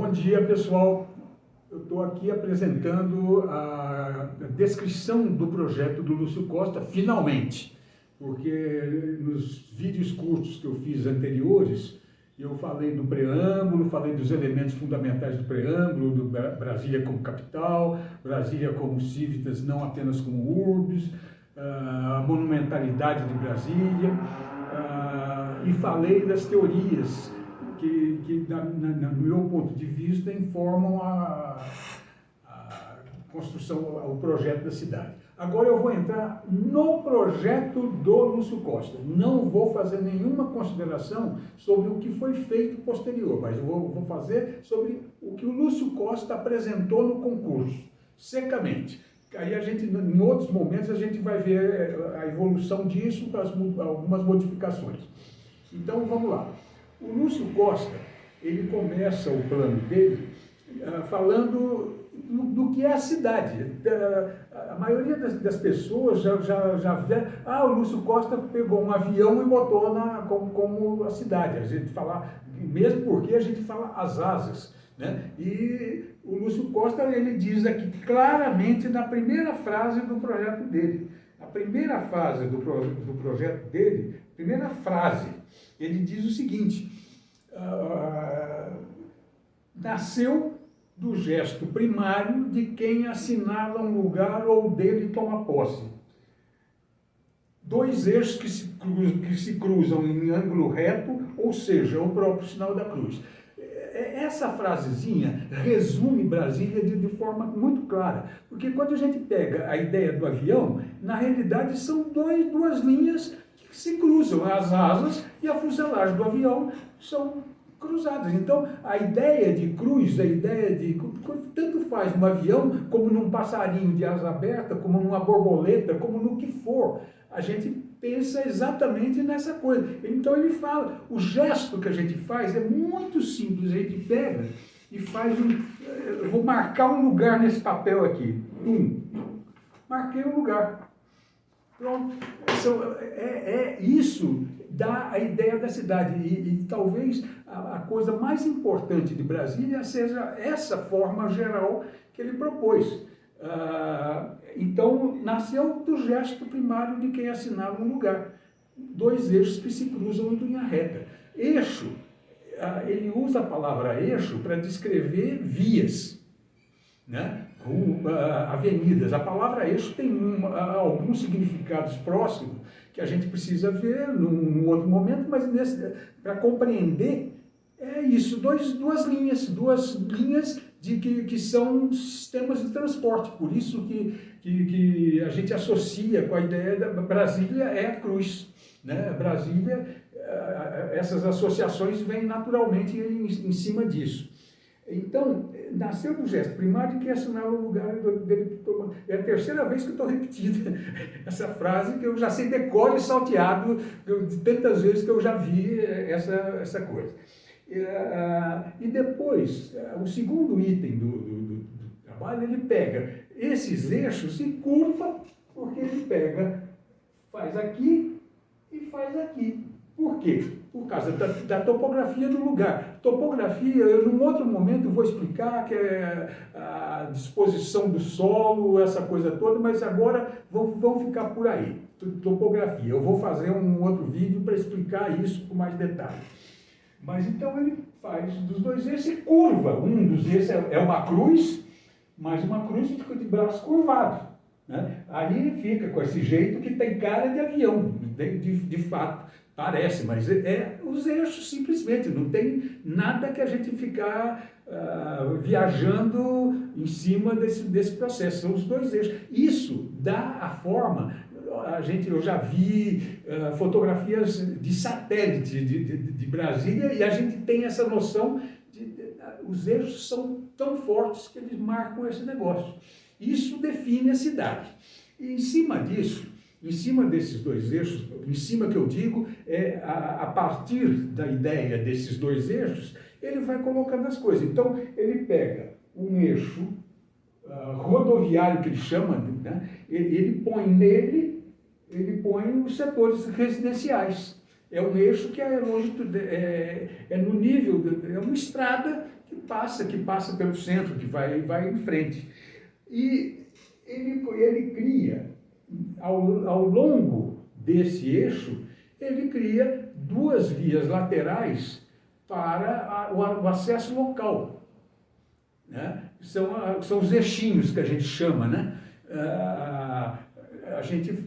Bom dia, pessoal. Eu estou aqui apresentando a descrição do projeto do Lúcio Costa, finalmente, porque nos vídeos curtos que eu fiz anteriores, eu falei do preâmbulo, falei dos elementos fundamentais do preâmbulo, do Brasília como capital, Brasília como civitas, não apenas como urbes, a monumentalidade de Brasília, e falei das teorias que no meu ponto de vista, informam a construção, o projeto da cidade. Agora eu vou entrar no projeto do Lúcio Costa. Não vou fazer nenhuma consideração sobre o que foi feito posterior, mas eu vou fazer sobre o que o Lúcio Costa apresentou no concurso, secamente. Aí a gente, em outros momentos, a gente vai ver a evolução disso, algumas modificações. Então, vamos lá. O Lúcio Costa, ele começa o plano dele falando do que é a cidade. A maioria das pessoas já vê, o Lúcio Costa pegou um avião e botou como a cidade. A gente fala, mesmo porque a gente fala as asas, né? E o Lúcio Costa, ele diz aqui claramente na primeira frase do projeto dele. A primeira fase do projeto dele, primeira frase, ele diz o seguinte: nasceu do gesto primário de quem assinala um lugar ou dele toma posse. Dois eixos que se cruzam em ângulo reto, ou seja, o próprio sinal da cruz. Essa frasezinha resume Brasília de forma muito clara, porque quando a gente pega a ideia do avião, na realidade são duas linhas que se cruzam, as asas e a fuselagem do avião são cruzadas. Então, a ideia de cruz, a ideia de... tanto faz no avião, como num passarinho de asa aberta, como numa borboleta, como no que for. A gente pensa exatamente nessa coisa. Então, ele fala, o gesto que a gente faz é muito simples. A gente pega e faz eu vou marcar um lugar nesse papel aqui. Marquei um lugar. Pronto. Isso dá a ideia da cidade. E talvez a coisa mais importante de Brasília seja essa forma geral que ele propôs. Então, nasceu do gesto primário de quem assinala um lugar. Dois eixos que se cruzam em linha reta. Eixo, ele usa a palavra eixo para descrever vias, né? Avenidas. A palavra eixo tem alguns significados próximos que a gente precisa ver num outro momento, mas para compreender é isso, duas linhas que são sistemas de transporte. Por isso que a gente associa com a ideia da Brasília é a cruz, né? Brasília, essas associações vêm naturalmente em cima disso. Então, nasceu do gesto primário que assinala o lugar dele. É a terceira vez que eu estou repetindo essa frase, que eu já sei decore e salteado de tantas vezes que eu já vi essa coisa. E depois, o segundo item do trabalho, ele pega esses eixos e curva, porque ele faz aqui e faz aqui. Por quê? Por causa da topografia do lugar. Topografia, eu num outro momento vou explicar que é a disposição do solo, essa coisa toda, mas agora vamos ficar por aí. Topografia. Eu vou fazer um outro vídeo para explicar isso com mais detalhe. Mas então ele faz dos dois eixos e curva. Um dos eixos é uma cruz, mas uma cruz de braço curvado, né? Aí ele fica com esse jeito que tem cara de avião, de fato. Parece, mas os eixos simplesmente, não tem nada que a gente ficar viajando em cima desse processo, são os dois eixos. Isso dá a forma, eu já vi fotografias de satélite de Brasília e a gente tem essa noção os eixos são tão fortes que eles marcam esse negócio. Isso define a cidade. E em cima disso, em cima desses dois eixos, em cima que eu digo, a partir da ideia desses dois eixos, ele vai colocando as coisas. Então, ele pega um eixo rodoviário, que ele chama, né? Ele põe os setores residenciais. É um eixo que é no nível, é uma estrada que que passa pelo centro, que vai em frente. E ele cria, ao longo desse eixo, ele cria duas vias laterais para o acesso local, né? São os eixinhos que a gente chama, né?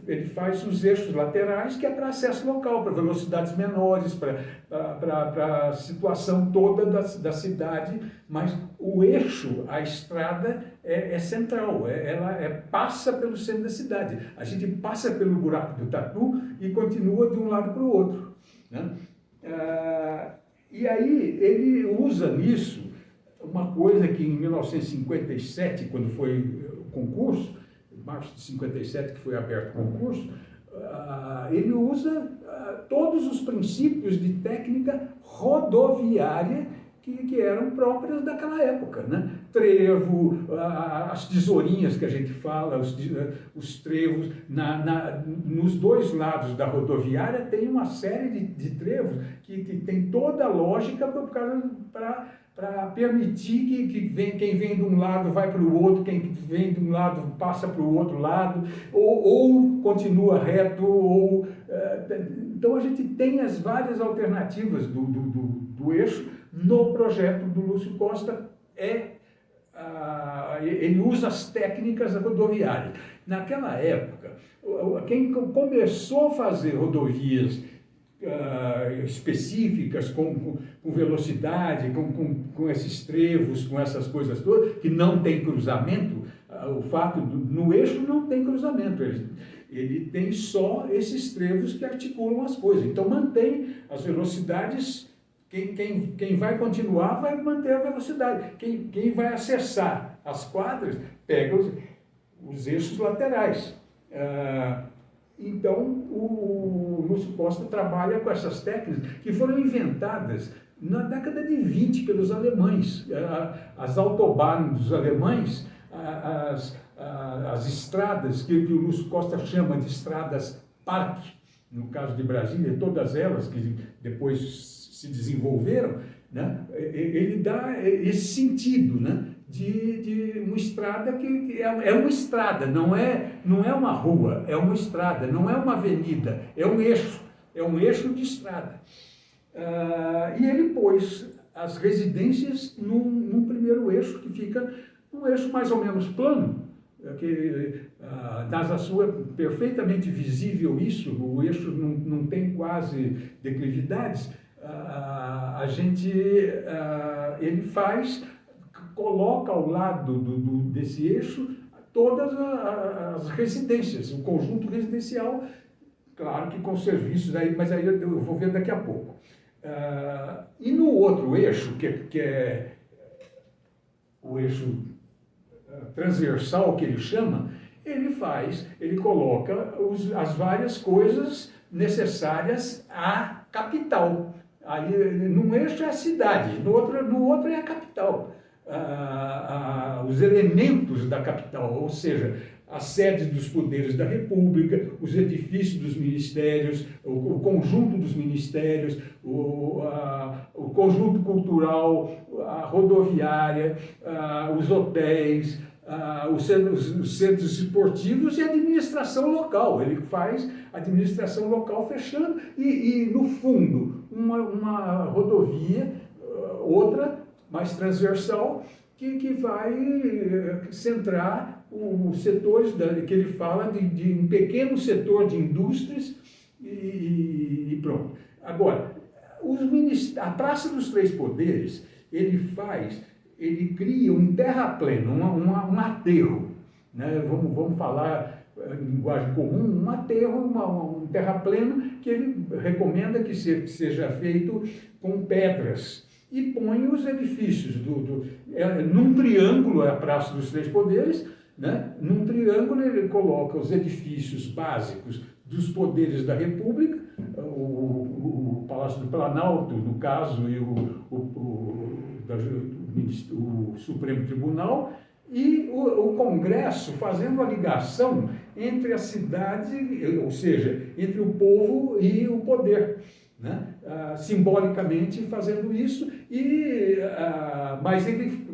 Ele faz os eixos laterais, que é para acesso local, para velocidades menores, para a situação toda da cidade, mas o eixo, a estrada, é central, ela passa pelo centro da cidade. A gente passa pelo buraco do Tatu e continua de um lado para o outro, né? E aí ele usa nisso uma coisa que em 1957, quando foi o concurso, março de 57 que foi aberto o concurso, ele usa todos os princípios de técnica rodoviária que eram próprias daquela época, né? Trevo, as tesourinhas que a gente fala, os trevos, nos dois lados da rodoviária tem uma série de trevos que tem toda a lógica para permitir quem vem de um lado vai para o outro, quem vem de um lado passa para o outro lado, ou continua reto, então a gente tem as várias alternativas do eixo no projeto do Lúcio Costa. Ele usa as técnicas rodoviárias. Naquela época, quem começou a fazer rodovias específicas, com velocidade, com esses trevos, com essas coisas todas, que não tem cruzamento, o fato no eixo não tem cruzamento, ele tem só esses trevos que articulam as coisas, então mantém as velocidades. Quem vai continuar vai manter a velocidade, quem vai acessar as quadras pega os eixos laterais. Então, o Lúcio Costa trabalha com essas técnicas que foram inventadas na década de 20 pelos alemães. As autobahn dos alemães, as estradas que o Lúcio Costa chama de estradas parque, no caso de Brasília, todas elas que depois se desenvolveram, né? Ele dá esse sentido, né? De uma estrada que é uma estrada, não é uma rua, é uma estrada, não é uma avenida, é um eixo de estrada. E ele pôs as residências num primeiro eixo, que fica um eixo mais ou menos plano, que na sua é perfeitamente visível isso, o eixo não tem quase declividades. Ele coloca ao lado desse eixo todas as residências, o conjunto residencial, claro que com serviços, mas aí eu vou ver daqui a pouco. E no outro eixo, que é o eixo transversal, que ele chama, ele coloca as várias coisas necessárias à capital. Aí, num eixo é a cidade, no outro é a capital. Os elementos da capital, ou seja, a sede dos poderes da República, os edifícios dos ministérios, o conjunto dos ministérios, o conjunto cultural, a rodoviária, os hotéis, os centros esportivos e a administração local. Ele faz administração local fechando e no fundo, uma rodovia, outra, mais transversal, que vai centrar os setores que ele fala de um pequeno setor de indústrias e pronto. Agora, a Praça dos Três Poderes, ele cria um terrapleno, um aterro, né? Vamos falar em linguagem comum, um aterro, um terrapleno que ele recomenda que seja feito com pedras e põe os edifícios num triângulo, é a Praça dos Três Poderes, né? Num triângulo ele coloca os edifícios básicos dos poderes da República, o Palácio do Planalto, no caso, e o Supremo Tribunal, e o Congresso, fazendo a ligação entre a cidade, ou seja, entre o povo e o poder. né? Simbolicamente fazendo isso, mas ele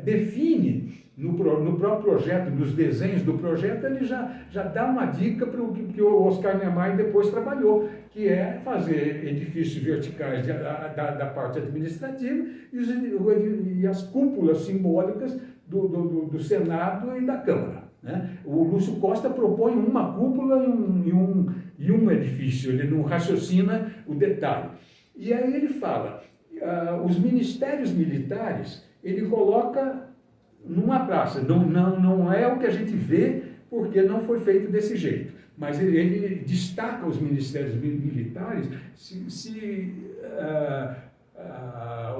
define no próprio projeto, nos desenhos do projeto, ele já dá uma dica para o que o Oscar Niemeyer depois trabalhou, que é fazer edifícios verticais da parte administrativa e as cúpulas simbólicas do Senado e da Câmara, né? O Lúcio Costa propõe uma cúpula e um edifício, ele não raciocina o detalhe. E aí ele fala, os ministérios militares, ele coloca numa praça. Não é o que a gente vê, porque não foi feito desse jeito. Mas ele destaca os ministérios militares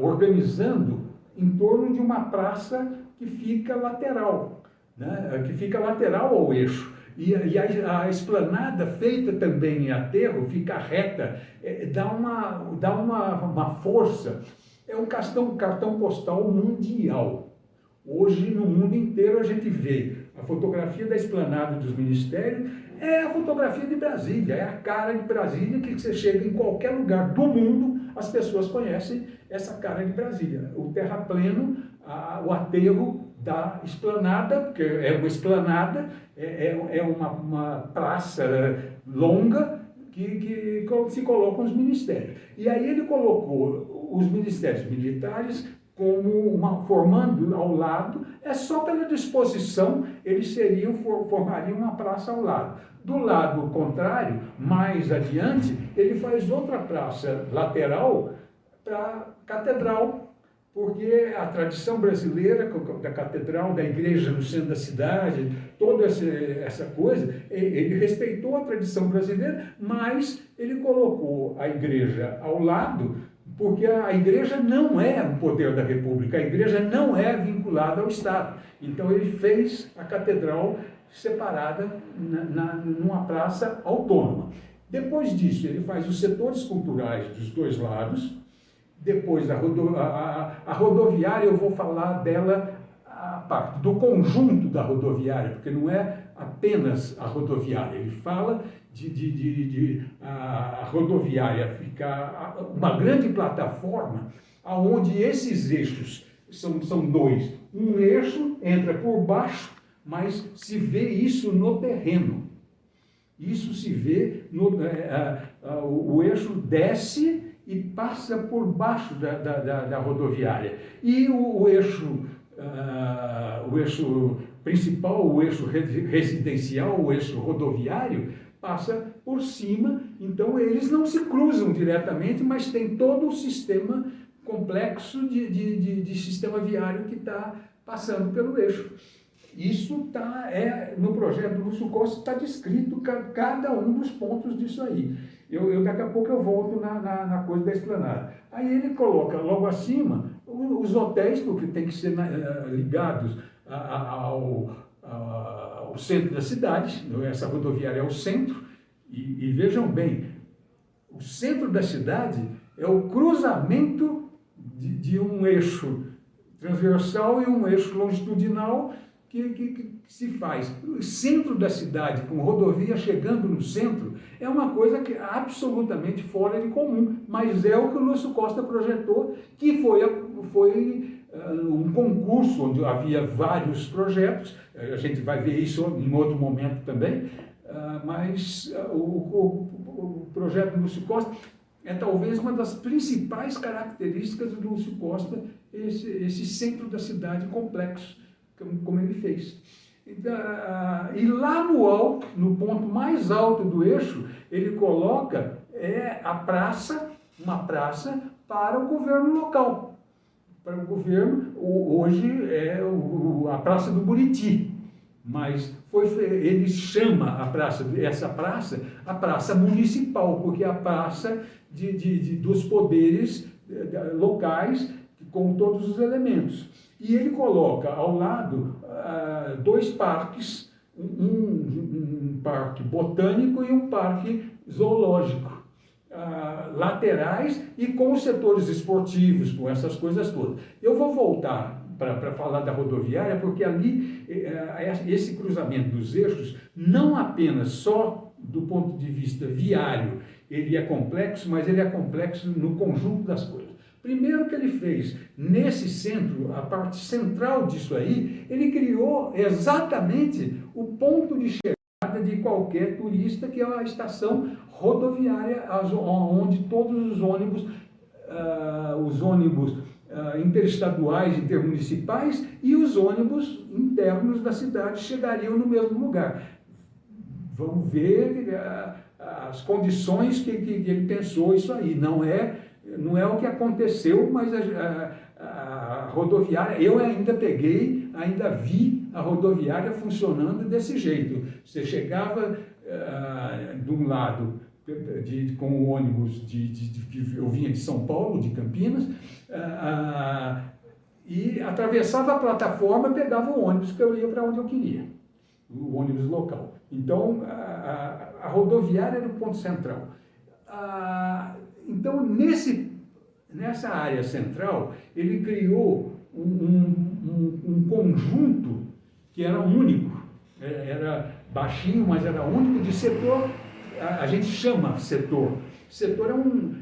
organizando em torno de uma praça que fica lateral, né? Que fica lateral ao eixo. E a esplanada, feita também em aterro, fica reta, dá uma força. É um cartão postal mundial. Hoje, no mundo inteiro, a gente vê a fotografia da esplanada dos ministérios, é a fotografia de Brasília, é a cara de Brasília, que você chega em qualquer lugar do mundo, as pessoas conhecem essa cara de Brasília. O terrapleno, o aterro da esplanada, porque é uma esplanada, é uma praça longa que se colocam os ministérios. E aí ele colocou os ministérios militares formando ao lado, só pela disposição, eles formariam uma praça ao lado. Do lado contrário, mais adiante, ele faz outra praça lateral para a catedral, porque a tradição brasileira da catedral, da igreja no centro da cidade, toda essa coisa, ele respeitou a tradição brasileira, mas ele colocou a igreja ao lado, porque a igreja não é um poder da República, a igreja não é vinculada ao Estado. Então ele fez a catedral separada numa praça autônoma. Depois disso, ele faz os setores culturais dos dois lados. Depois, a rodoviária, eu vou falar dela a parte do conjunto da rodoviária, porque não é apenas a rodoviária. Ele fala a rodoviária ficar uma grande plataforma, onde esses eixos são dois. Um eixo entra por baixo, mas se vê isso no terreno. Isso se vê, o eixo desce e passa por baixo da rodoviária. E o eixo principal, o eixo residencial, o eixo rodoviário, passa por cima. Então eles não se cruzam diretamente, mas tem todo o sistema complexo de sistema viário que está passando pelo eixo. Isso no projeto do Lúcio Costa está descrito cada um dos pontos disso aí. Daqui a pouco eu volto na coisa da esplanada. Aí ele coloca logo acima os hotéis, porque tem que ser ligados ao centro da cidade. Essa rodoviária é o centro. E vejam bem, o centro da cidade é o cruzamento de um eixo transversal e um eixo longitudinal que se faz. O centro da cidade, com rodovia chegando no centro, é uma coisa que é absolutamente fora de comum, mas é o que o Lúcio Costa projetou, que foi um concurso onde havia vários projetos. A gente vai ver isso em outro momento também, mas o projeto do Lúcio Costa é talvez uma das principais características do Lúcio Costa, esse centro da cidade complexo, como ele fez. Então, e lá no alto, no ponto mais alto do eixo, ele coloca uma praça para o governo local. Para o governo, hoje é a Praça do Buriti, mas ele chama essa praça a Praça Municipal, porque é a praça dos poderes locais, com todos os elementos. E ele coloca ao lado dois parques, um parque botânico e um parque zoológico, laterais e com os setores esportivos, com essas coisas todas. Eu vou voltar para falar da rodoviária, porque ali esse cruzamento dos eixos, não apenas só do ponto de vista viário, ele é complexo, mas ele é complexo no conjunto das coisas. Primeiro que ele fez, nesse centro, a parte central disso aí, ele criou exatamente o ponto de chegada de qualquer turista, que é a estação rodoviária, onde todos os ônibus interestaduais, intermunicipais e os ônibus internos da cidade chegariam no mesmo lugar. Vamos ver as condições que ele pensou isso aí. Não é o que aconteceu, mas a rodoviária, eu ainda vi a rodoviária funcionando desse jeito. Você chegava de um lado com o ônibus eu vinha de São Paulo, de Campinas, e atravessava a plataforma e pegava o ônibus que eu ia para onde eu queria, o ônibus local. Então, a rodoviária era o ponto central. Então, nessa área central, ele criou um conjunto que era único, era baixinho, mas era único, de setor. A gente chama setor. Setor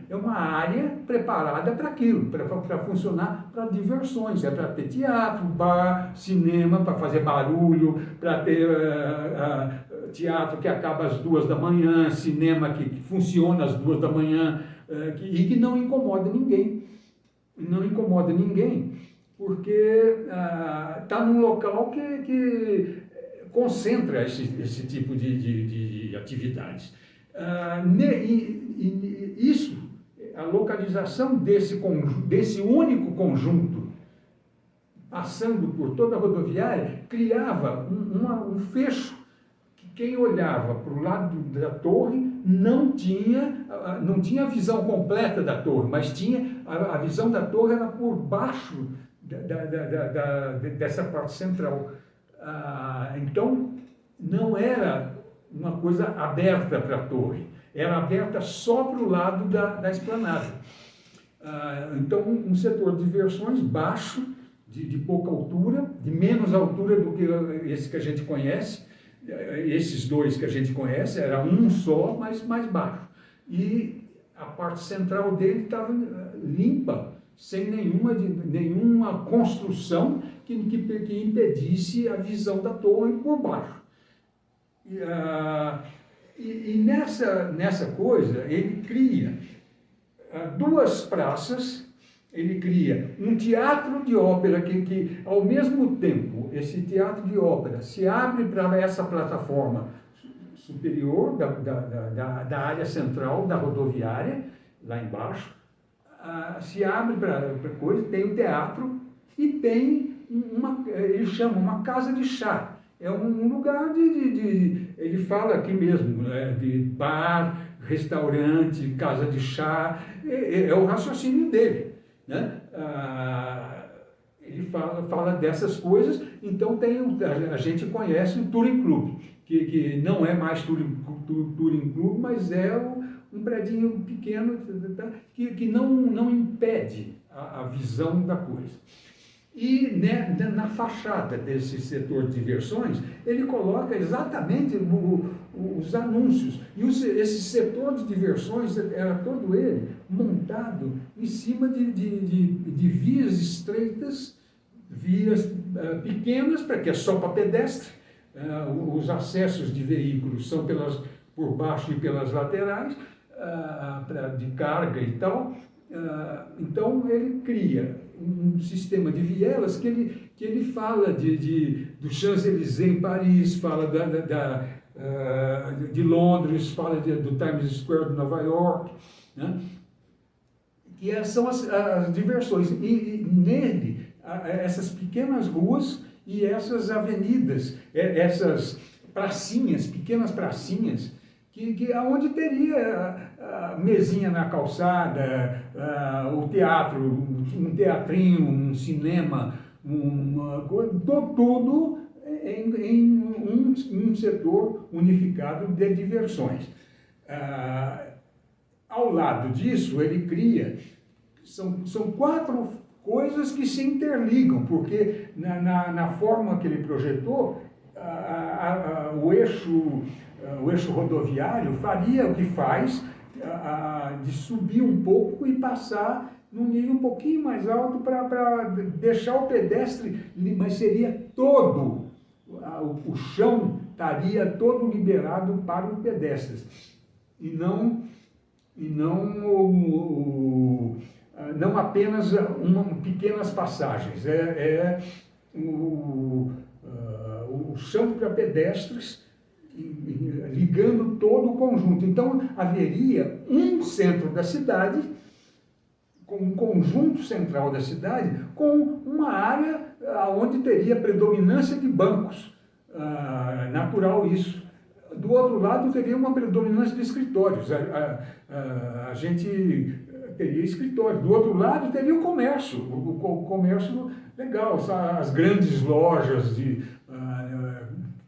é uma área preparada para aquilo, para funcionar para diversões. É para ter teatro, bar, cinema, para fazer barulho, para ter teatro que acaba às 2 da manhã, cinema que funciona às 2 da manhã, e que não incomoda ninguém. Não incomoda ninguém, porque está num local que concentra esse tipo de atividades. Isso, a localização desse único conjunto, passando por toda a rodoviária, criava um fecho que quem olhava para o lado da torre não tinha a visão completa da torre, mas tinha a visão da torre era por baixo dessa parte central. Então, não era uma coisa aberta para a torre, era aberta só para o lado da esplanada. Então, um setor de diversões baixo, de pouca altura, de menos altura do que esse que a gente conhece. Esses dois que a gente conhece, era um só, mas mais baixo. E a parte central dele estava limpa, sem nenhuma construção que impedisse a visão da torre por baixo. E nessa coisa, ele cria duas praças, ele cria um teatro de ópera que, ao mesmo tempo, esse teatro de ópera se abre para essa plataforma superior da área central da rodoviária, lá embaixo, se abre para coisa, tem o teatro e tem ele chama uma casa de chá. É um lugar ele fala aqui mesmo, né, de bar, restaurante, casa de chá, é o raciocínio dele, né? Ele fala dessas coisas, então a gente conhece o Touring Club, que não é mais Touring Club, mas é um predinho pequeno que não impede a visão da coisa. E né, na fachada desse setor de diversões, ele coloca exatamente os anúncios. E esse setor de diversões era todo ele montado em cima de vias estreitas, vias pequenas, que é só para pedestre. Os acessos de veículos são por baixo e pelas laterais, de carga e tal. Então, ele cria um sistema de vielas que ele fala do Champs-Élysées em Paris, fala de Londres, fala do Times Square de Nova York, né? Que são as diversões. E nele, essas pequenas ruas e essas avenidas, essas pracinhas, pequenas pracinhas, onde teria a mesinha na calçada, o teatro, um teatrinho, um cinema, tudo em um setor unificado de diversões. Ao lado disso, ele cria, são quatro coisas que se interligam, porque na forma que ele projetou, o eixo rodoviário faria o que faz de subir um pouco e passar num nível um pouquinho mais alto para deixar o pedestre, mas seria todo, o chão estaria todo liberado para os pedestres, e não não apenas pequenas passagens, o chão para pedestres, ligando todo o conjunto. Então, haveria um centro da cidade, com um conjunto central da cidade, com uma área onde teria predominância de bancos, natural isso. Do outro lado, teria uma predominância de escritórios, a gente teria escritório. Do outro lado, teria o comércio legal, as grandes lojas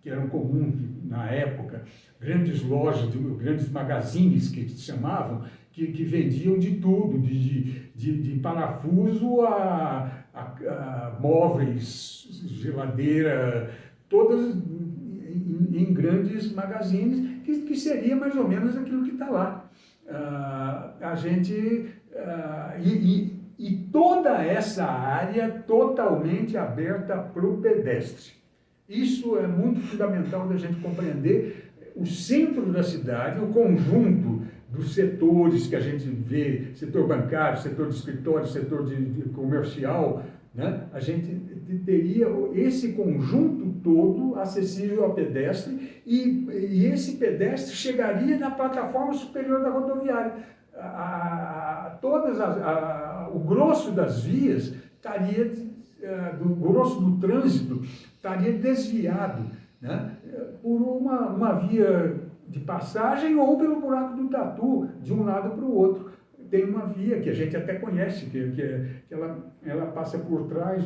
que eram comuns na época, grandes lojas, grandes magazines que se chamavam, que vendiam de tudo, de parafuso a móveis, geladeira, todas em grandes magazines, que seria mais ou menos aquilo que está lá. E toda essa área totalmente aberta para o pedestre. Isso é muito fundamental da gente compreender o centro da cidade, o conjunto dos setores que a gente vê, setor bancário, setor de escritório, setor de comercial, né? A gente teria esse conjunto todo acessível ao pedestre, e esse pedestre chegaria na plataforma superior da rodoviária. O grosso das vias estaria, do grosso do trânsito, estaria desviado, né, por uma via de passagem ou pelo buraco do Tatu, de um lado para o outro. Tem uma via que a gente até conhece, que ela passa por trás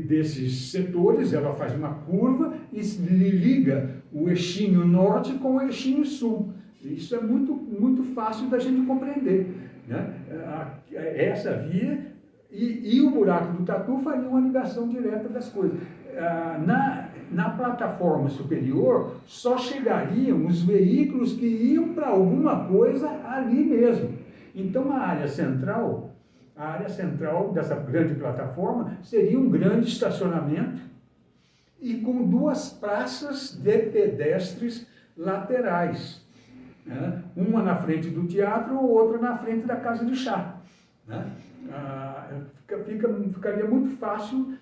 desses setores, ela faz uma curva e liga o eixinho norte com o eixinho sul. Isso é muito, muito fácil da gente compreender, né? Essa via e o buraco do Tatu fariam uma ligação direta das coisas. Na plataforma superior só chegariam os veículos que iam para alguma coisa ali mesmo. Então a área central dessa grande plataforma seria um grande estacionamento e com duas praças de pedestres laterais, né? Uma na frente do teatro, outra na frente da casa de chá, né? Ficaria muito fácil,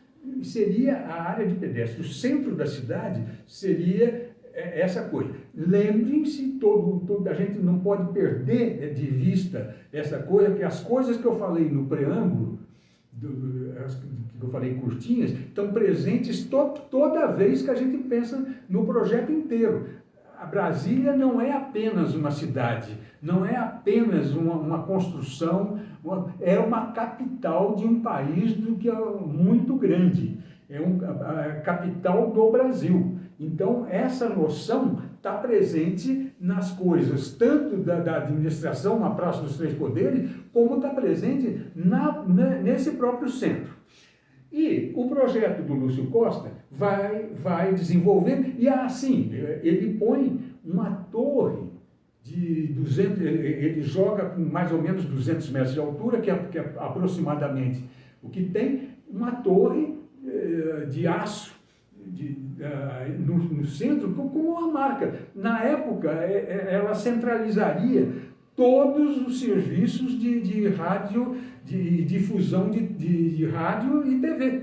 seria a área de pedestre. O centro da cidade seria essa coisa. Lembrem-se, a gente não pode perder de vista essa coisa, que as coisas que eu falei no preâmbulo, que eu falei curtinhas, estão presentes toda vez que a gente pensa no projeto inteiro. A Brasília não é apenas uma cidade, não é apenas uma construção, é uma capital de um país que é muito grande, é a capital do Brasil. Então, essa noção está presente nas coisas, tanto da administração, na Praça dos Três Poderes, como está presente nesse próprio centro. E o projeto do Lúcio Costa vai desenvolvendo, e assim, ele põe uma torre de 200, ele joga com mais ou menos 200 metros de altura, que é aproximadamente o que tem, uma torre de aço no centro, como uma marca. Na época, ela centralizaria todos os serviços de rádio, de difusão de rádio e TV.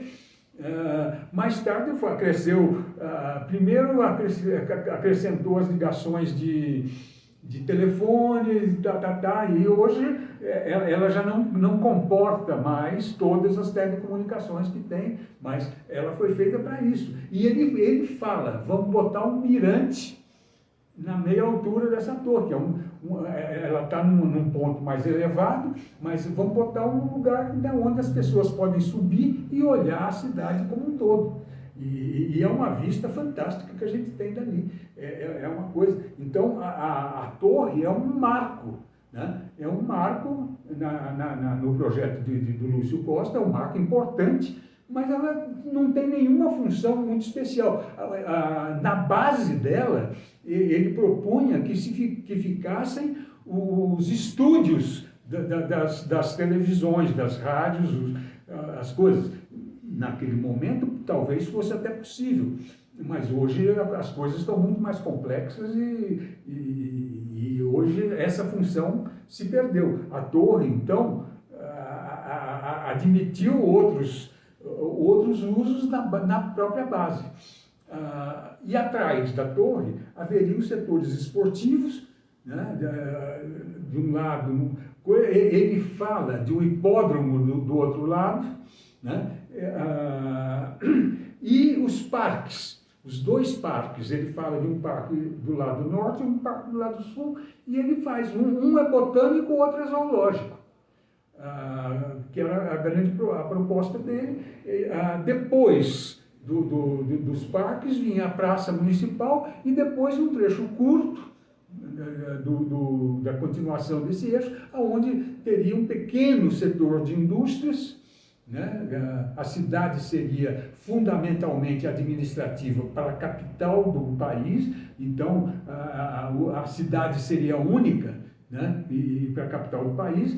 Mais tarde cresceu, primeiro acrescentou as ligações de telefone, e hoje ela já não comporta mais todas as telecomunicações que tem, mas ela foi feita para isso. E ele fala, vamos botar um mirante na meia altura dessa torre, ela está num ponto mais elevado, mas vamos botar um lugar onde as pessoas podem subir e olhar a cidade como um todo. E é uma vista fantástica que a gente tem dali. É uma coisa. Então, a torre é um marco, né? É um marco no projeto do Lúcio Costa, é um marco importante mas ela não tem nenhuma função muito especial. Na base dela, ele propunha que ficassem os estúdios das televisões, das rádios, as coisas. Naquele momento, talvez fosse até possível, mas hoje as coisas estão muito mais complexas e hoje essa função se perdeu. A torre, então, admitiu outros usos na própria base. E atrás da torre haveriam setores esportivos, né, de um lado, ele fala de um hipódromo do outro lado, né, e os parques, os dois parques, ele fala de um parque do lado norte e um parque do lado sul, e ele faz, um é botânico, o outro é zoológico, que era a proposta dele. Depois dos parques vinha a Praça Municipal e depois um trecho curto da continuação desse eixo, onde teria um pequeno setor de indústrias, né? A cidade seria fundamentalmente administrativa para a capital do país, então a cidade seria única, né? E para a capital do país,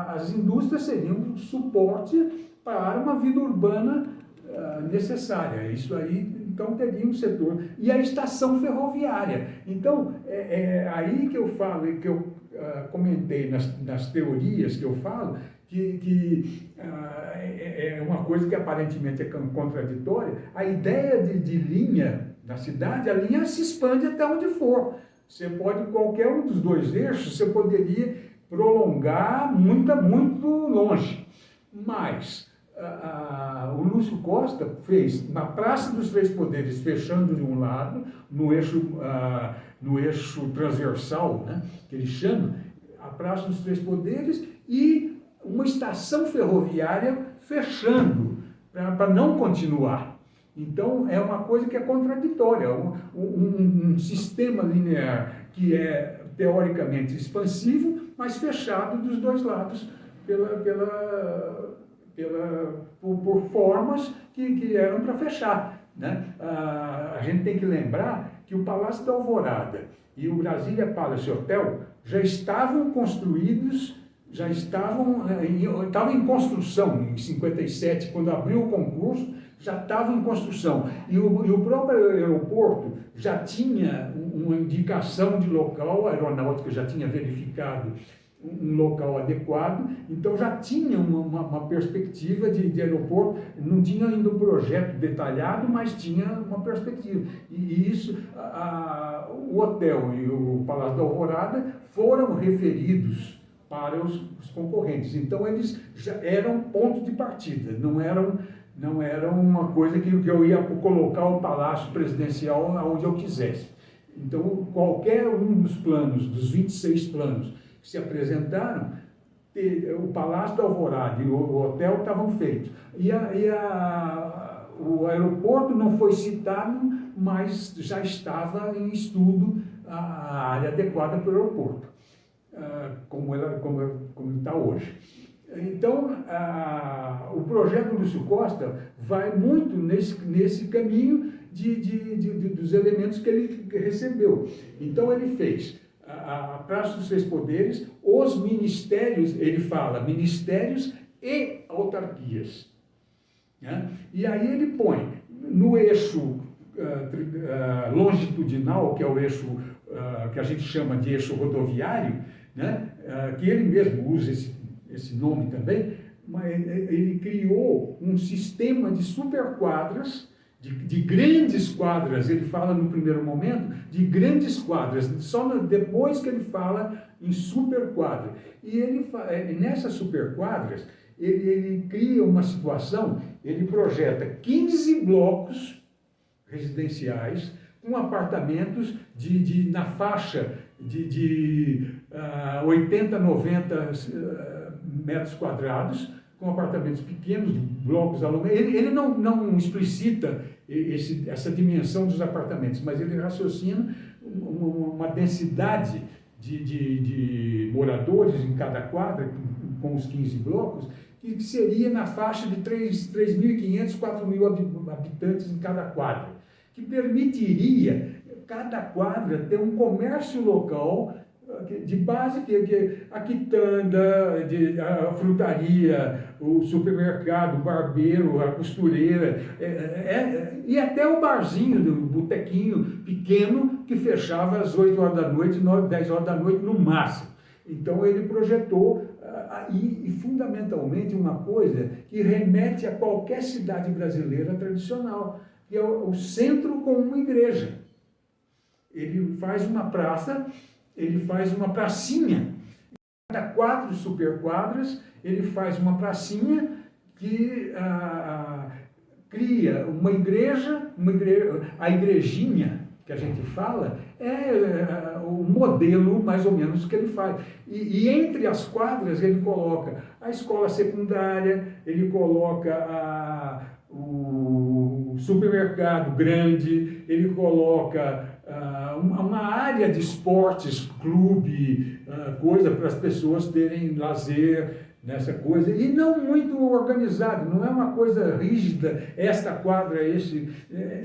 as indústrias seriam um suporte para uma vida urbana necessária. Isso aí, então, teria um setor. E a estação ferroviária. Então, é aí que eu falo, que eu comentei nas teorias que eu falo, que é uma coisa que aparentemente é contraditória. A ideia de linha na cidade, a linha se expande até onde for. Você pode, qualquer um dos dois eixos, você poderia prolongar muito longe. Mas o Lúcio Costa fez na Praça dos Três Poderes, fechando de um lado, no eixo transversal, né, que ele chama, a Praça dos Três Poderes, e uma estação ferroviária fechando, para não continuar. Então, é uma coisa que é contraditória. Um sistema linear que é teoricamente expansivo, mas fechado dos dois lados por formas que eram para fechar, né? A gente tem que lembrar que o Palácio da Alvorada e o Brasília Palace Hotel já estavam construídos, estavam em construção em 57, quando abriu o concurso, já estavam em construção. E o próprio aeroporto já tinha uma indicação de local, a aeronáutica já tinha verificado um local adequado, então já tinha uma perspectiva de aeroporto, não tinha ainda um projeto detalhado, mas tinha uma perspectiva. E isso, o hotel e o Palácio da Alvorada foram referidos para os concorrentes. Então eles já eram ponto de partida, não eram uma coisa que eu ia colocar o Palácio Presidencial onde eu quisesse. Então qualquer um dos planos, dos 26 planos, se apresentaram, o Palácio da Alvorada e o hotel estavam feitos. O aeroporto não foi citado, mas já estava em estudo a área adequada para o aeroporto, como está hoje. Então, o projeto do Lúcio Costa vai muito nesse caminho dos elementos que ele recebeu. Então, ele fez a Praça dos Três Poderes, os ministérios, ele fala, ministérios e autarquias, né? E aí ele põe no eixo longitudinal, que é o eixo que a gente chama de eixo rodoviário, né? Que ele mesmo usa esse nome também, mas ele criou um sistema de superquadras, de grandes quadras. Ele fala no primeiro momento de grandes quadras, só depois que ele fala em superquadra. E nessas superquadras, ele cria uma situação, ele projeta 15 blocos residenciais com apartamentos na faixa de 80, 90 metros quadrados, com apartamentos pequenos, blocos aluguéis. Ele não explicita essa dimensão dos apartamentos, mas ele raciocina uma densidade de moradores em cada quadra, com os 15 blocos, que seria na faixa de 3.500, 4.000 habitantes em cada quadra, que permitiria cada quadra ter um comércio local de base, a quitanda, a frutaria, o supermercado, o barbeiro, a costureira, e até o barzinho, o botequinho pequeno, que fechava às 8 horas da noite, 9, 10 horas da noite no máximo. Então ele projetou, e fundamentalmente uma coisa que remete a qualquer cidade brasileira tradicional, que é o centro com uma igreja. Ele faz uma praça, ele faz uma pracinha. Cada 4 superquadras, ele faz uma pracinha que cria uma igreja, a igrejinha que a gente fala, é o modelo mais ou menos que ele faz. E entre as quadras ele coloca a escola secundária, ele coloca o supermercado grande, ele coloca uma área de esportes, clube, coisa para as pessoas terem lazer nessa coisa, e não muito organizado, não é uma coisa rígida, esta quadra,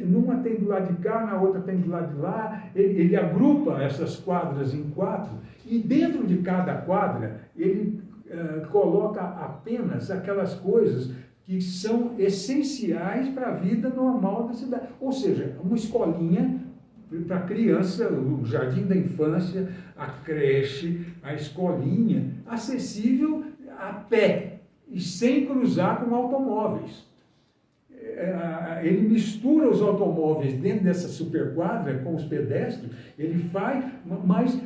numa tem do lado de cá, na outra tem do lado de lá, ele agrupa essas quadras em 4, e dentro de cada quadra ele coloca apenas aquelas coisas que são essenciais para a vida normal da cidade, ou seja, uma escolinha para a criança, o jardim da infância, a creche, a escolinha, acessível a pé e sem cruzar com automóveis. Ele mistura os automóveis dentro dessa superquadra com os pedestres, ele faz, mas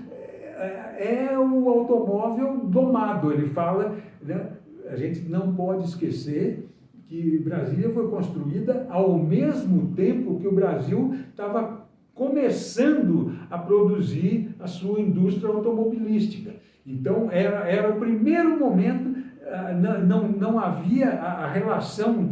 é o automóvel domado. Ele fala, né, a gente não pode esquecer que Brasília foi construída ao mesmo tempo que o Brasil estava começando a produzir a sua indústria automobilística. Então, era o primeiro momento, não havia a relação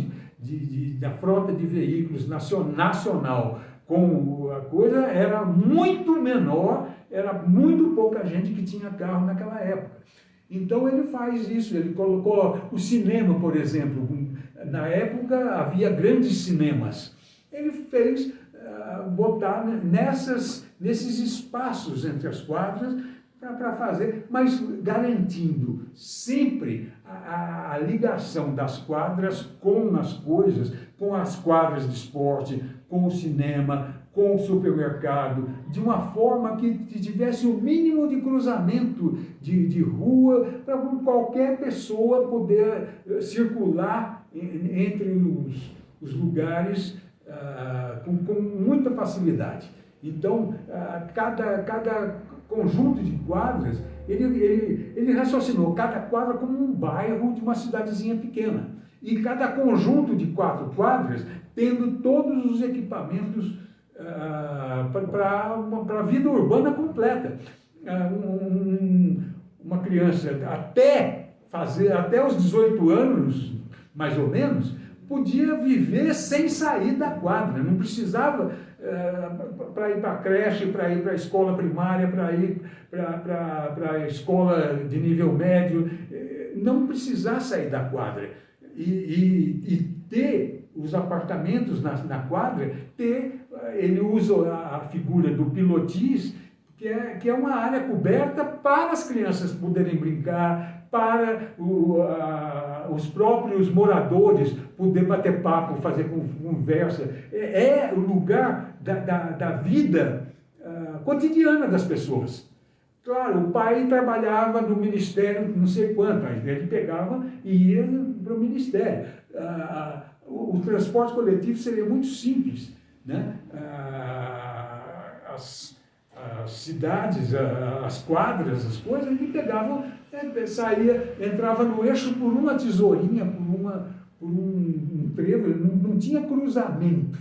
da frota de veículos nacional com a coisa, era muito menor, era muito pouca gente que tinha carro naquela época. Então, ele faz isso, ele colocou o cinema, por exemplo, na época havia grandes cinemas. Ele fez botar nesses espaços entre as quadras para fazer, mas garantindo sempre a ligação das quadras com as coisas, com as quadras de esporte, com o cinema, com o supermercado, de uma forma que tivesse o mínimo de cruzamento de rua para qualquer pessoa poder circular entre os lugares com muita facilidade. Então, cada conjunto de quadras, ele raciocinou cada quadra como um bairro de uma cidadezinha pequena. E cada conjunto de 4 quadras tendo todos os equipamentos para a vida urbana completa. Uma criança até os 18 anos, mais ou menos, podia viver sem sair da quadra, não precisava para ir para a creche, para ir para a escola primária, para ir para a escola de nível médio, não precisar sair da quadra. E ter os apartamentos na quadra, ele usa a figura do pilotis, que é uma área coberta para as crianças poderem brincar, para os próprios moradores poder bater papo, fazer conversa. É o lugar da vida cotidiana das pessoas. Claro, o pai trabalhava no ministério não sei quanto, ele pegava e ia para o ministério. O transporte coletivo seria muito simples, né? As cidades, as quadras, as coisas, ele pegava, saía, entrava no eixo por uma tesourinha, por um trevo, não tinha cruzamento.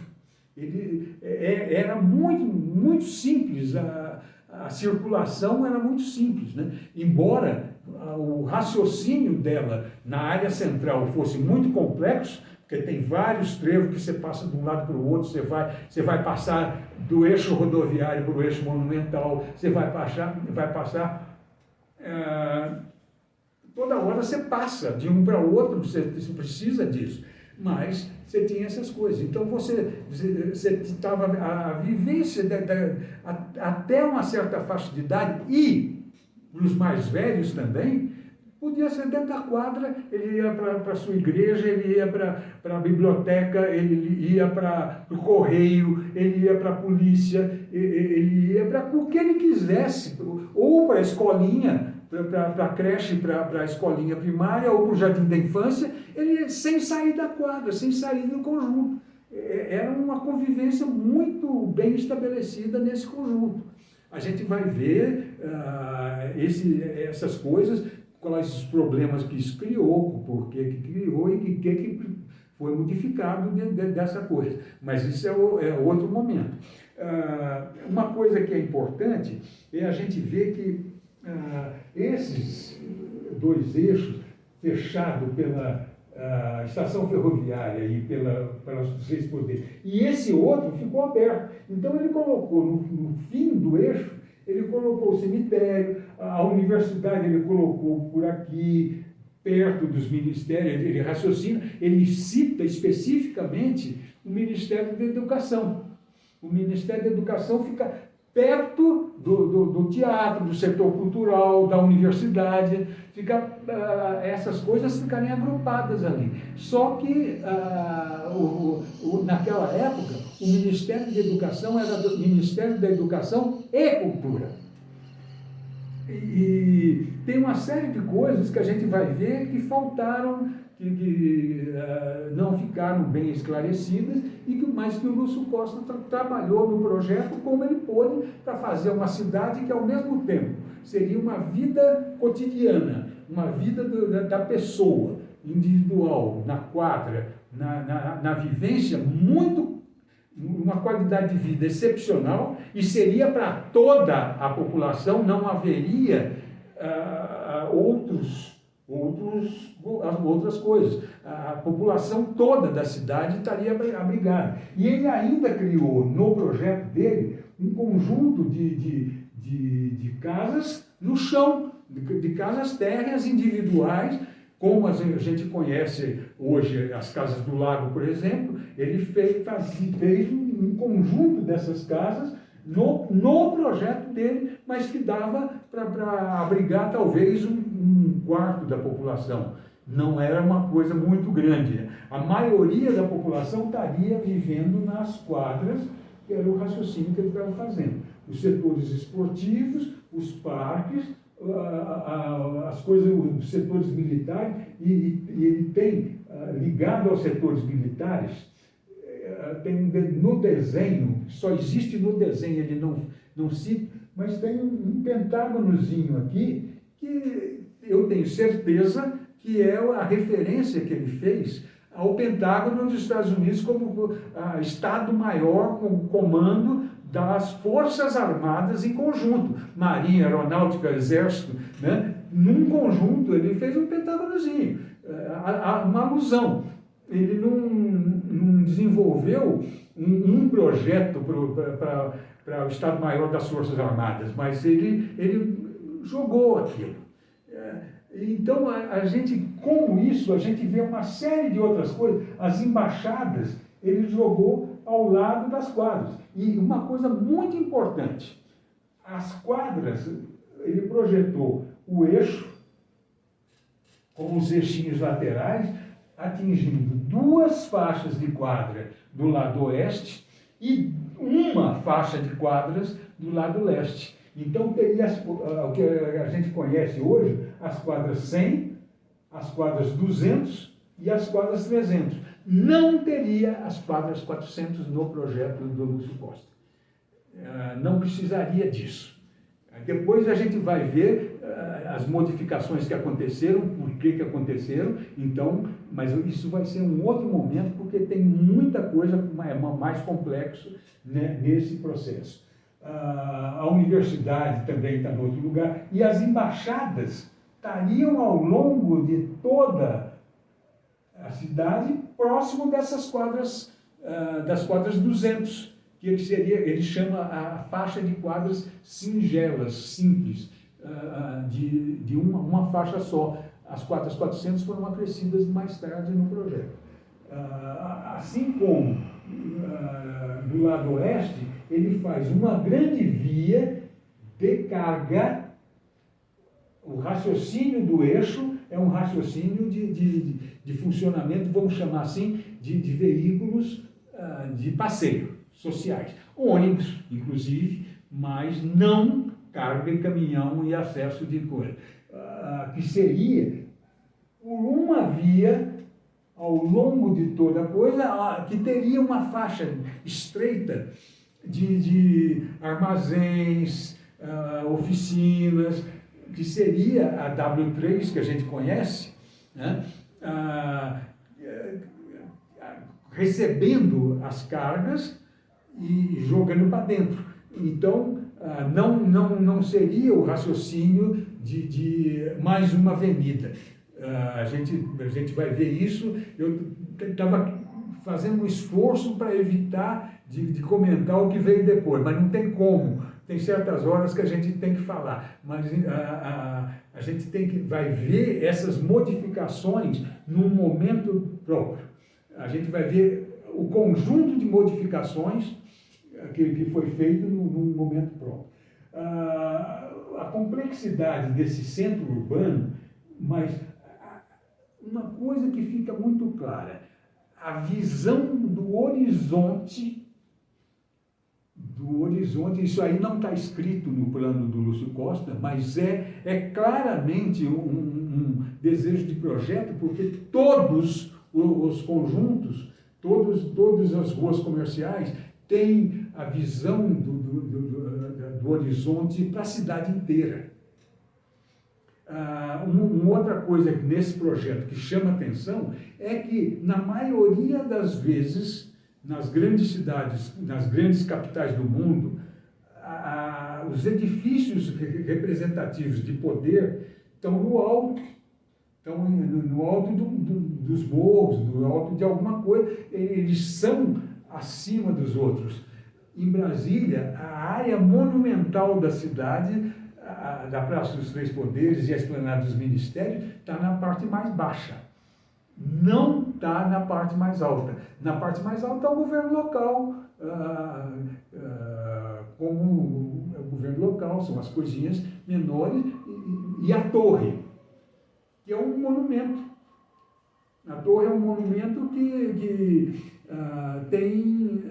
Era muito simples, a circulação era muito simples, né? Embora o raciocínio dela na área central fosse muito complexo, porque tem vários trevos que você passa de um lado para o outro, você vai passar do eixo rodoviário para o eixo monumental, você vai passar toda hora você passa de um para o outro, você precisa disso. Mas você tinha essas coisas. Então você estava a vivência até uma certa faixa de idade, e para os mais velhos também, podia ser dentro da quadra. Ele ia para a sua igreja, ele ia para a biblioteca, ele ia para o correio, ele ia para a polícia, ele ia para o que ele quisesse, ou para a escolinha, para a creche, para a escolinha primária, ou para o jardim da infância, ele sem sair da quadra, sem sair do conjunto. Era uma convivência muito bem estabelecida nesse conjunto. A gente vai ver essas coisas, quais os problemas que isso criou, por que criou e o que foi modificado dessa coisa. Mas isso é outro momento. Uma coisa que é importante é a gente ver que esses dois eixos, fechados pela estação ferroviária e pelos seis poderes, e esse outro ficou aberto. Então ele colocou no fim do eixo, ele colocou o cemitério, a universidade ele colocou por aqui, perto dos ministérios. Ele raciocina, ele cita especificamente o Ministério da Educação. O Ministério da Educação fica perto do teatro, do setor cultural, da universidade, essas coisas ficarem agrupadas ali. Só que, naquela época, o Ministério da Educação era o Ministério da Educação e Cultura. E tem uma série de coisas que a gente vai ver que faltaram, que não ficaram bem esclarecidas, mas que o Lúcio Costa trabalhou no projeto como ele pôde, para fazer uma cidade que, ao mesmo tempo, seria uma vida cotidiana, uma vida da pessoa, individual, na quadra, na vivência, uma qualidade de vida excepcional, e seria para toda a população, não haveria outras coisas. A população toda da cidade estaria abrigada. E ele ainda criou, no projeto dele, um conjunto de casas no chão, de casas térreas individuais, como a gente conhece hoje as casas do Lago, por exemplo. Ele fez um conjunto dessas casas no projeto dele, mas que dava para abrigar talvez um quarto da população. Não era uma coisa muito grande. A maioria da população estaria vivendo nas quadras, que era o raciocínio que ele estava fazendo. Os setores esportivos, os parques, as coisas, os setores militares, e ele tem, ligado aos setores militares, tem no desenho, só existe no desenho, ele não cita, mas tem um pentágonozinho aqui, que eu tenho certeza que é a referência que ele fez ao Pentágono dos Estados Unidos como Estado-Maior, como comando das Forças Armadas em conjunto, Marinha, Aeronáutica, Exército, né? Num conjunto, ele fez um pentágonozinho, uma alusão. Ele não desenvolveu um projeto para o Estado-Maior das Forças Armadas, mas ele jogou aquilo. Então, a gente, com isso, a gente vê uma série de outras coisas. As embaixadas, ele jogou ao lado das quadras. E uma coisa muito importante, as quadras, ele projetou o eixo, com os eixinhos laterais, atingindo 2 faixas de quadra do lado oeste e uma faixa de quadras do lado leste. Então, teria o que a gente conhece hoje, as quadras 100, as quadras 200 e as quadras 300. Não teria as quadras 400 no projeto do Lúcio Costa. Não precisaria disso. Depois a gente vai ver as modificações que aconteceram, por que aconteceram, então, mas isso vai ser um outro momento, porque tem muita coisa mais complexo, né, nesse processo. A universidade também está em outro lugar, e as embaixadas estariam ao longo de toda a cidade, próximo dessas quadras, das quadras 200, que ele chama a faixa de quadras singelas, simples, de uma faixa só. as 400 foram acrescidas mais tarde no projeto. Assim como do lado oeste, ele faz uma grande via de carga. O raciocínio do eixo é um raciocínio de funcionamento, vamos chamar assim, de veículos de passeio sociais. Ônibus, inclusive, mas não carga e caminhão e acesso de coisa. Que seria por uma via ao longo de toda a coisa, que teria uma faixa estreita de armazéns, oficinas, que seria a W3 que a gente conhece, né? Recebendo as cargas e jogando para dentro. Então, não seria o raciocínio de mais uma avenida. A gente vai ver isso. Eu estava fazendo um esforço para evitar de comentar o que veio depois, mas não tem como. Tem certas horas que a gente tem que falar, mas a gente vai ver essas modificações num momento próprio. A gente vai ver o conjunto de modificações que foi feito num momento próprio. A complexidade desse centro urbano, mas uma coisa que fica muito clara, a visão do horizonte, isso aí não está escrito no plano do Lúcio Costa, mas é claramente um desejo de projeto, porque todos os conjuntos, todas as ruas comerciais têm a visão do horizonte para a cidade inteira. Uma outra coisa nesse projeto que chama atenção é que, na maioria das vezes, nas grandes cidades, nas grandes capitais do mundo, os edifícios representativos de poder estão no alto, dos morros, no alto de alguma coisa, eles são acima dos outros. Em Brasília, a área monumental da cidade, da Praça dos Três Poderes e a Esplanada dos Ministérios, está na parte mais baixa. Não está na parte mais alta. Na parte mais alta está o governo local, como é o governo local, são as coisinhas menores, e a torre, que é um monumento. A torre é um monumento que tem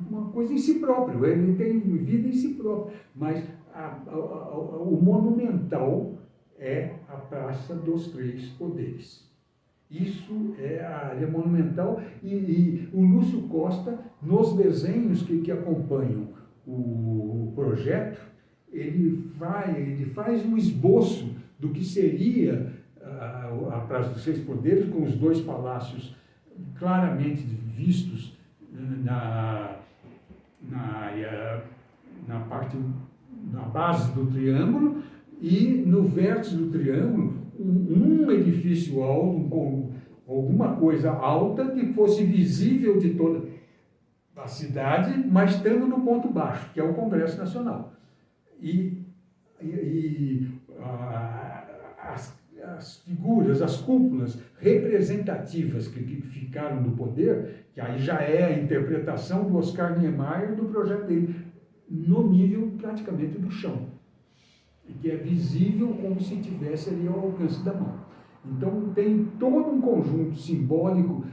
uma coisa em si próprio, ele tem vida em si próprio, mas o monumental é a Praça dos Três Poderes. Isso é a área monumental e o Lúcio Costa, nos desenhos que acompanham o projeto, ele faz um esboço do que seria a Praça dos Três Poderes, com os dois palácios claramente vistos na base do triângulo, e no vértice do triângulo um edifício alto, com alguma coisa alta que fosse visível de toda a cidade, mas estando no ponto baixo, que é o Congresso Nacional. As figuras, as cúpulas representativas que ficaram do poder, que aí já é a interpretação do Oscar Niemeyer do projeto dele, no nível praticamente do chão, que é visível como se estivesse ali ao alcance da mão. Então tem todo um conjunto simbólico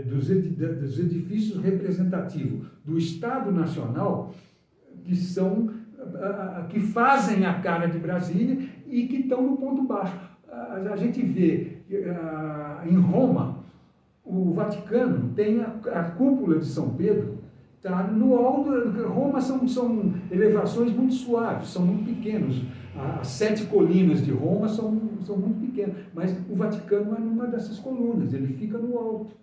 dos edifícios representativos do Estado Nacional que fazem a cara de Brasília e que estão no ponto baixo. A gente vê em Roma, o Vaticano tem a cúpula de São Pedro, tá no alto. Roma são elevações muito suaves, são muito pequenos. As 7 colinas de Roma são muito pequenas, mas o Vaticano é numa dessas colunas, ele fica no alto.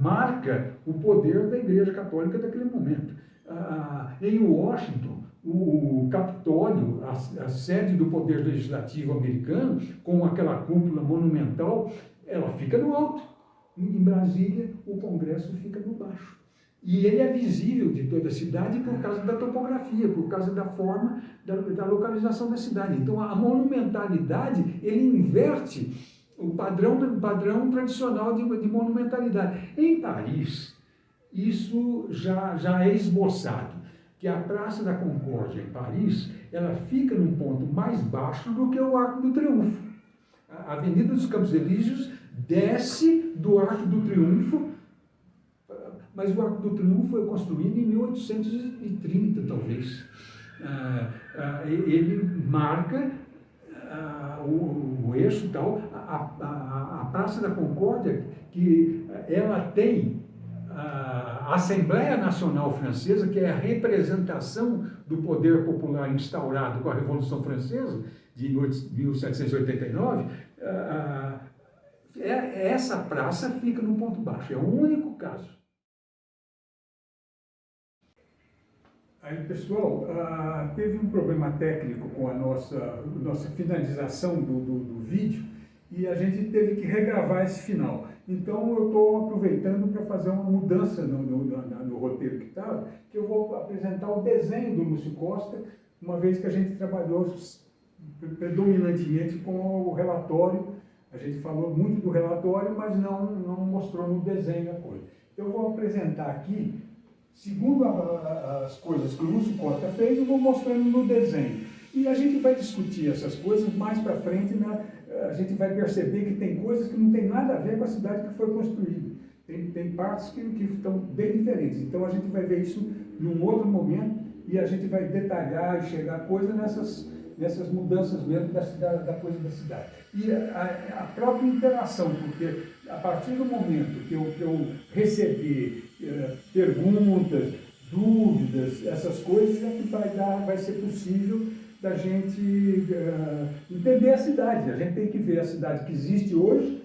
Marca o poder da Igreja Católica daquele momento. Em Washington, o Capitólio, a sede do Poder Legislativo americano, com aquela cúpula monumental, ela fica no alto. Em Brasília, o Congresso fica no baixo. E ele é visível de toda a cidade por causa da topografia, por causa da forma, da localização da cidade. Então, a monumentalidade, ele inverte o padrão tradicional de monumentalidade. Em Paris, isso já é esboçado, que a Praça da Concórdia, em Paris, ela fica num ponto mais baixo do que o Arco do Triunfo. A Avenida dos Campos Elíseos desce do Arco do Triunfo, mas o Arco do Triunfo foi construído em 1830, talvez. Ele marca o eixo e tal. A Praça da Concórdia, que ela tem a Assembleia Nacional Francesa, que é a representação do poder popular instaurado com a Revolução Francesa, de 1789, essa praça fica no ponto baixo. É o único caso. Aí, pessoal, teve um problema técnico com a nossa finalização do vídeo e a gente teve que regravar esse final. Então, eu estou aproveitando para fazer uma mudança no roteiro que estava, que eu vou apresentar o desenho do Lúcio Costa, uma vez que a gente trabalhou predominantemente com o relatório. A gente falou muito do relatório, mas não mostrou no desenho a coisa. Então, eu vou apresentar aqui, segundo as coisas que o Lúcio Costa fez, eu vou mostrando no desenho. E a gente vai discutir essas coisas mais para frente, a gente vai perceber que tem coisas que não tem nada a ver com a cidade que foi construída. Tem partes que estão bem diferentes. Então a gente vai ver isso num outro momento e a gente vai detalhar e chegar a coisa nessas mudanças mesmo da coisa da cidade. E a própria interação, porque a partir do momento que eu receber perguntas, dúvidas, essas coisas, é que vai ser possível da gente entender a cidade. A gente tem que ver a cidade que existe hoje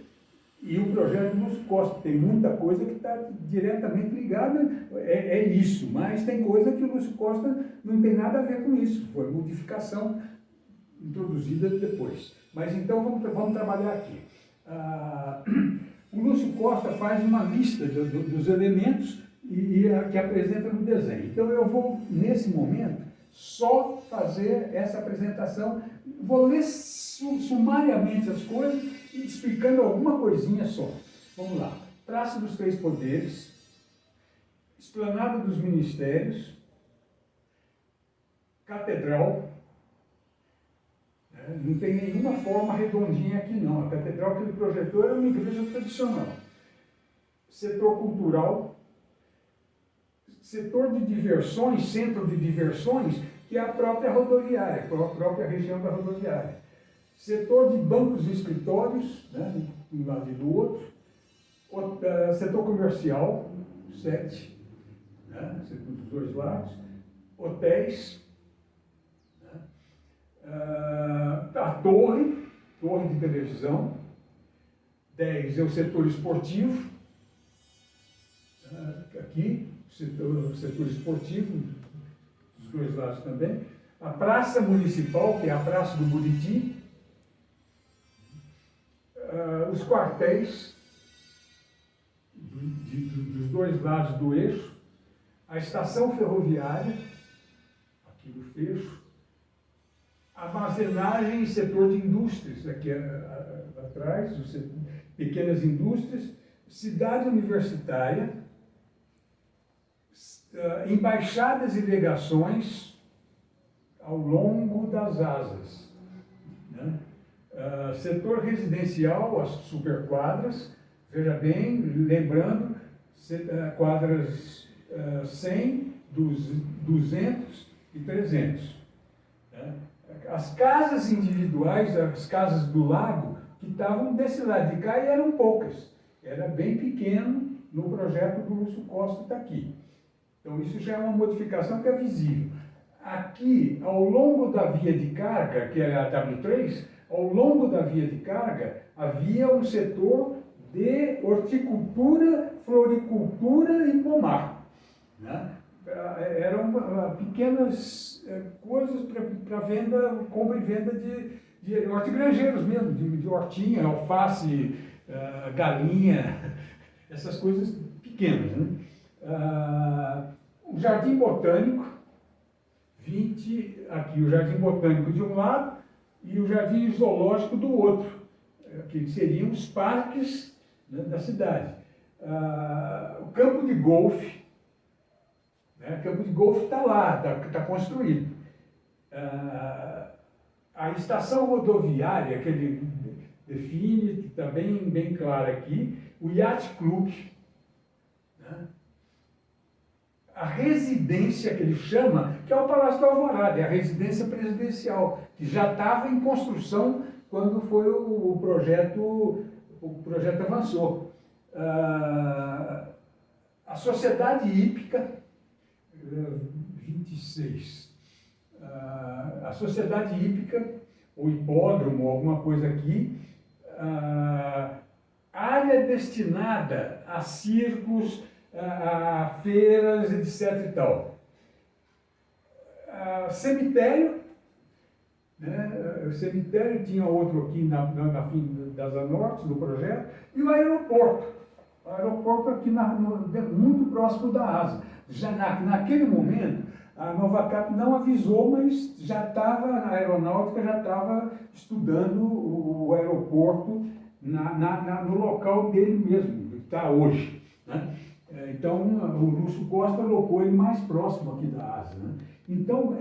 e o projeto do Lúcio Costa. Tem muita coisa que está diretamente ligada, é isso, mas tem coisa que o Lúcio Costa não tem nada a ver com isso, foi modificação introduzida depois. Mas então vamos trabalhar aqui. O Lúcio Costa faz uma lista dos elementos que apresenta no desenho. Então eu vou, nesse momento, só fazer essa apresentação, vou ler sumariamente as coisas, explicando alguma coisinha só. Vamos lá. Praça dos Três Poderes, Esplanada dos Ministérios, Catedral. Não tem nenhuma forma redondinha aqui não. A catedral que ele projetou era uma igreja tradicional. Setor cultural, setor de diversões, centro de diversões, que é a própria rodoviária, a própria região da rodoviária. Setor de bancos e escritórios, né, de um lado e do outro. Setor comercial, 7, né, dos dois lados. Hotéis. A torre de televisão. 10 é o setor esportivo. Aqui, o setor esportivo, dos dois lados também. A praça municipal, que é a Praça do Buriti. Os quartéis, dos dois lados do eixo. A estação ferroviária, aqui no fecho. Armazenagem e setor de indústrias, aqui atrás, pequenas indústrias. Cidade universitária. Embaixadas e legações ao longo das asas, né? Setor residencial, as superquadras, veja bem, lembrando, quadras 100, 200 e 300. Né? As casas individuais, as casas do lago, que estavam desse lado de cá e eram poucas, era bem pequeno no projeto do Lúcio Costa, está aqui. Então, isso já é uma modificação que é visível. Aqui, ao longo da via de carga, que é a W3, ao longo da via de carga, havia um setor de horticultura, floricultura e pomar. Né? Eram pequenas coisas para venda, compra e venda de hortigranjeiros mesmo, de hortinha, alface, galinha, essas coisas pequenas. Né? Um jardim botânico, aqui o jardim botânico de um lado e o jardim zoológico do outro, que seriam os parques, né, da cidade. O campo de golfe, né, o campo de golfe está lá, está construído. A estação rodoviária, que ele define, que está bem claro aqui, o Yacht Club, né? A residência que ele chama, que é o Palácio da Alvorada, é a residência presidencial, que já estava em construção quando foi o projeto avançou. A Sociedade Hípica, 26. A Sociedade Hípica, ou hipódromo, alguma coisa aqui, área destinada a circos, a feiras, etc. e tal. Cemitério, né? O cemitério tinha outro aqui na fim da Asa Norte, no projeto, e o aeroporto. O aeroporto aqui muito próximo da Asa. Já naquele momento, a Novacap não avisou, mas já estava, a aeronáutica já estava estudando o aeroporto no local dele mesmo, que está hoje, né? Então, o Lúcio Costa colocou ele mais próximo aqui da Asa, né? Então,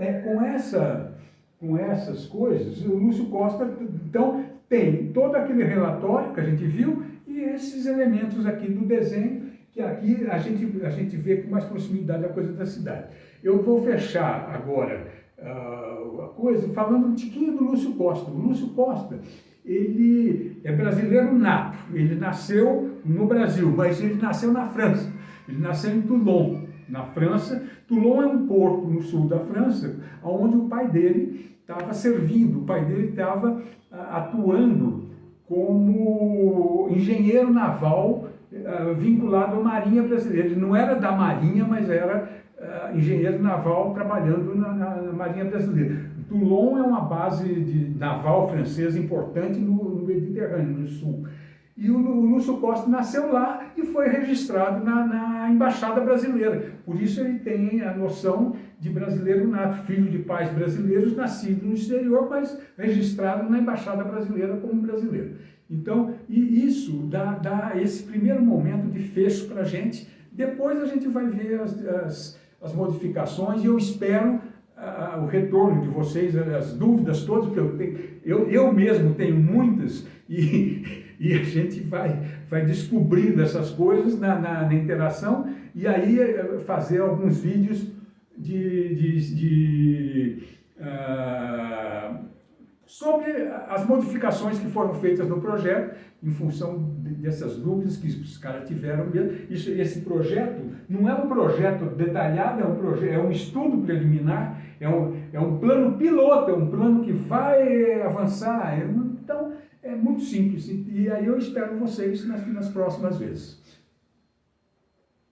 com essas coisas, o Lúcio Costa, então, tem todo aquele relatório que a gente viu e esses elementos aqui do desenho, que aqui a gente vê com mais proximidade a coisa da cidade. Eu vou fechar agora a coisa falando um tiquinho do Lúcio Costa. O Lúcio Costa, ele é brasileiro nato, ele nasceu no Brasil, mas ele nasceu na França, ele nasceu em Toulon, na França. Toulon é um porto no sul da França, onde o pai dele estava servindo, o pai dele estava atuando como engenheiro naval vinculado à Marinha Brasileira. Ele não era da Marinha, mas era engenheiro naval trabalhando na Marinha Brasileira. Toulon é uma base naval francesa importante no Mediterrâneo, no sul. E o Lúcio Costa nasceu lá e foi registrado na Embaixada Brasileira. Por isso ele tem a noção de brasileiro nato, filho de pais brasileiros, nascido no exterior, mas registrado na Embaixada Brasileira como brasileiro. Então, e isso dá esse primeiro momento de fecho para a gente. Depois a gente vai ver as modificações e eu espero o retorno de vocês, as dúvidas todas, que eu mesmo tenho muitas e a gente vai descobrindo essas coisas na interação e aí fazer alguns vídeos sobre as modificações que foram feitas no projeto, em função dessas dúvidas que os caras tiveram mesmo. Esse projeto não é um projeto detalhado, é um estudo preliminar, é um plano piloto, é um plano que vai avançar. Então, é muito simples. E aí eu espero vocês nas próximas vezes.